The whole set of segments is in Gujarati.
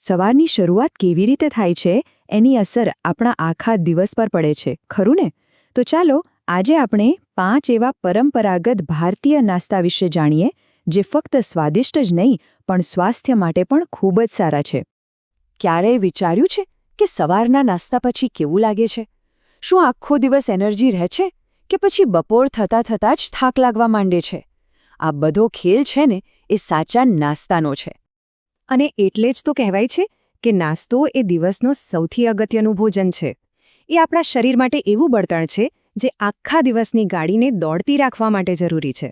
સવારની શરૂઆત કેવી રીતે થાય છે એની અસર આપણા આખા દિવસ પર પડે છે, ખરું ને? તો ચાલો આજે આપણે 5 એવા પરંપરાગત ભારતીય નાસ્તા વિશે જાણીએ જે ફક્ત સ્વાદિષ્ટ જ નહીં પણ સ્વાસ્થ્ય માટે પણ ખૂબ જ સારા છે. ક્યારેય વિચાર્યું છે કે સવારના નાસ્તા પછી કેવું લાગે છે? શું આખો દિવસ એનર્જી રહે છે કે પછી બપોર થતાં જ થાક લાગવા માંડે છે? આ બધો ખેલ છે ને એ સાચા નાસ્તાનો છે. અને એટલે જ તો કહેવાય છે કે નાસ્તો એ દિવસનો સૌથી અગત્યનું ભોજન છે. એ આપણા શરીર માટે એવું બળતણ છે જે આખા દિવસની ગાડીને દોડતી રાખવા માટે જરૂરી છે.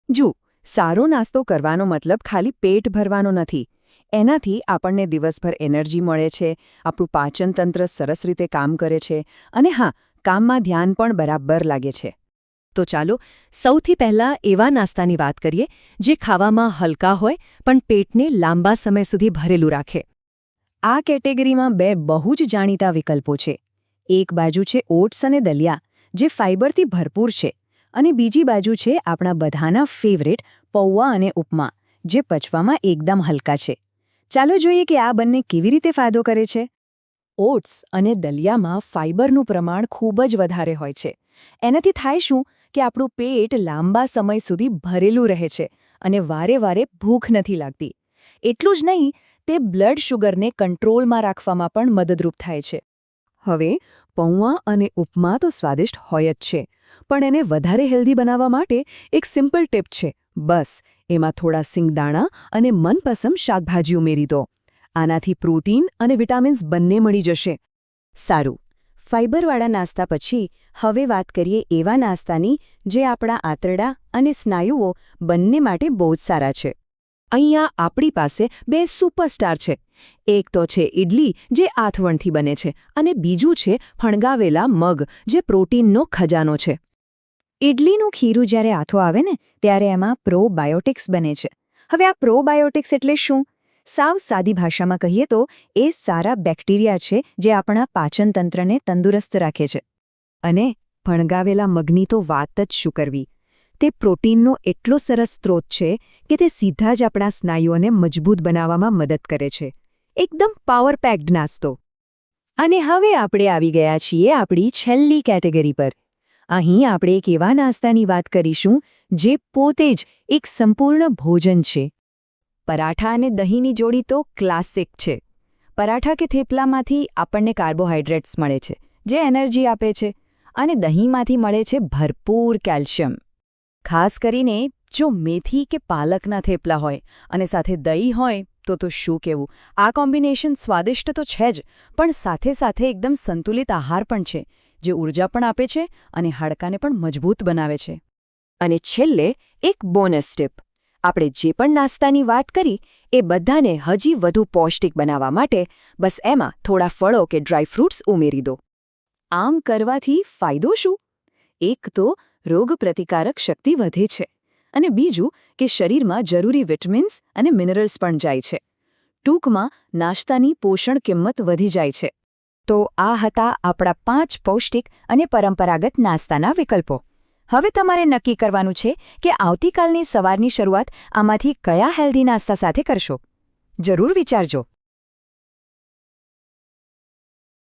જો સારો નાસ્તો કરવાનો મતલબ ખાલી પેટ ભરવાનો નથી. એનાથી આપણને દિવસભર એનર્જી મળે છે, આપણું પાચનતંત્ર સરસ રીતે કામ કરે છે અને હા, કામમાં ધ્યાન પણ બરાબર લાગે છે. તો ચાલો સૌથી પહેલાં એવા નાસ્તાની વાત કરીએ જે ખાવામાં હલકા હોય પણ પેટને લાંબા સમય સુધી ભરેલું રાખે. આ કેટેગરીમાં 2 બહુ જ જાણીતા વિકલ્પો છે. એક બાજુ છે ઓટ્સ અને દલિયા, જે ફાઇબરથી ભરપૂર છે, અને બીજી બાજુ છે આપણા બધાના ફેવરેટ પૌવા અને ઉપમા, જે પચવામાં એકદમ હલકા છે. ચાલો જોઈએ કે આ બંને કેવી રીતે ફાયદો કરે છે. ઓટ્સ અને દલિયામાં ફાઇબરનું પ્રમાણ ખૂબ જ વધારે હોય છે. એનાથી થાય શું કે આપણું પેટ લાંબા સમય સુધી ભરેલું રહે છે અને વારે-વારે ભૂખ નથી લાગતી. એટલું જ નહીં, તે બ્લડ શુગરને કંટ્રોલમાં રાખવામાં પણ મદદરૂપ થાય છે. હવે પૌવા અને ઉપમા તો સ્વાદિષ્ટ હોય જ છે, પણ એને વધારે હેલ્ધી બનાવવા માટે એક સિમ્પલ ટિપ છે. બસ એમાં થોડા સિંગદાણા અને મનપસંદ શાકભાજી ઉમેરી દો. આનાથી પ્રોટીન અને વિટામિન્સ બંને મળી જશે. સારું, ફાઇબરવાળા નાસ્તા પછી હવે વાત કરીએ એવા નાસ્તાની જે આપણા આંતરડા અને સ્નાયુઓ બંને માટે બહુ જ સારા છે. અહીંયા આપણી પાસે 2 સુપરસ્ટાર છે. એક તો છે ઇડલી, જે આથવણથી બને છે, અને બીજું છે ફણગાવેલા મગ, જે પ્રોટીનનો ખજાનો છે. ઇડલીનું ખીરું જ્યારે આથો આવે ને ત્યારે એમાં પ્રોબાયોટિક્સ બને છે. હવે આ પ્રોબાયોટિક્સ એટલે શું? સાવ સાદી ભાષામાં કહીએ તો એ સારા બેક્ટેરિયા છે જે આપણા પાચનતંત્રને તંદુરસ્ત રાખે છે. અને ફણગાવેલા મગની તો વાત જ શું કરવી. તે પ્રોટીનનો એટલો સરસ સ્ત્રોત છે કે તે સીધા જ આપણા સ્નાયુઓને મજબૂત બનાવવામાં મદદ કરે છે. એકદમ પાવર પેક્ડ નાસ્તો. અને હવે આપણે આવી ગયા છીએ આપણી છેલ્લી કેટેગરી પર. અહીં આપણે એક એવા નાસ્તાની વાત કરીશું જે પોતે જ એક સંપૂર્ણ ભોજન છે. પરાઠા અને દહીંની જોડી તો ક્લાસિક છે. પરાઠા કે થેપલામાંથી આપણને કાર્બોહાઈડ્રેટ્સ મળે છે, જે એનર્જી આપે છે, અને દહીંમાંથી મળે છે ભરપૂર કેલ્શિયમ. ખાસ કરીને જો મેથી કે પાલકના થેપલા હોય અને સાથે દહીં હોય તો શું કહેવું. આ કોમ્બિનેશન સ્વાદિષ્ટ તો છે જ, પણ સાથે સાથે એકદમ સંતુલિત આહાર પણ છે, જે ઊર્જા પણ આપે છે અને હાડકાને પણ મજબૂત બનાવે છે. અને છેલ્લે એક બોનસ ટિપ. આપણે જે પણ નાસ્તાની વાત કરી એ બધાને હજી વધુ પૌષ્ટિક બનાવવા માટે બસ એમાં થોડા ફળો કે ડ્રાય ફ્રૂટ્સ ઉમેરી દો. આમ કરવાથી ફાયદો શું? એક તો રોગપ્રતિકારક શક્તિ વધે છે, અને બીજું કે શરીરમાં જરૂરી વિટામિન્સ અને મિનરલ્સ પણ જાય છે. ટૂંકમાં નાસ્તાની પોષણ કિંમત વધી જાય છે. તો આ હતા આપણા 5 પૌષ્ટિક અને પરંપરાગત નાસ્તાના વિકલ્પો. હવે તમારે નક્કી કરવાનું છે કે આવતીકાલની સવારની શરૂઆત આમાંથી કયા હેલ્ધી નાસ્તા સાથે કરશો. જરૂર વિચારજો.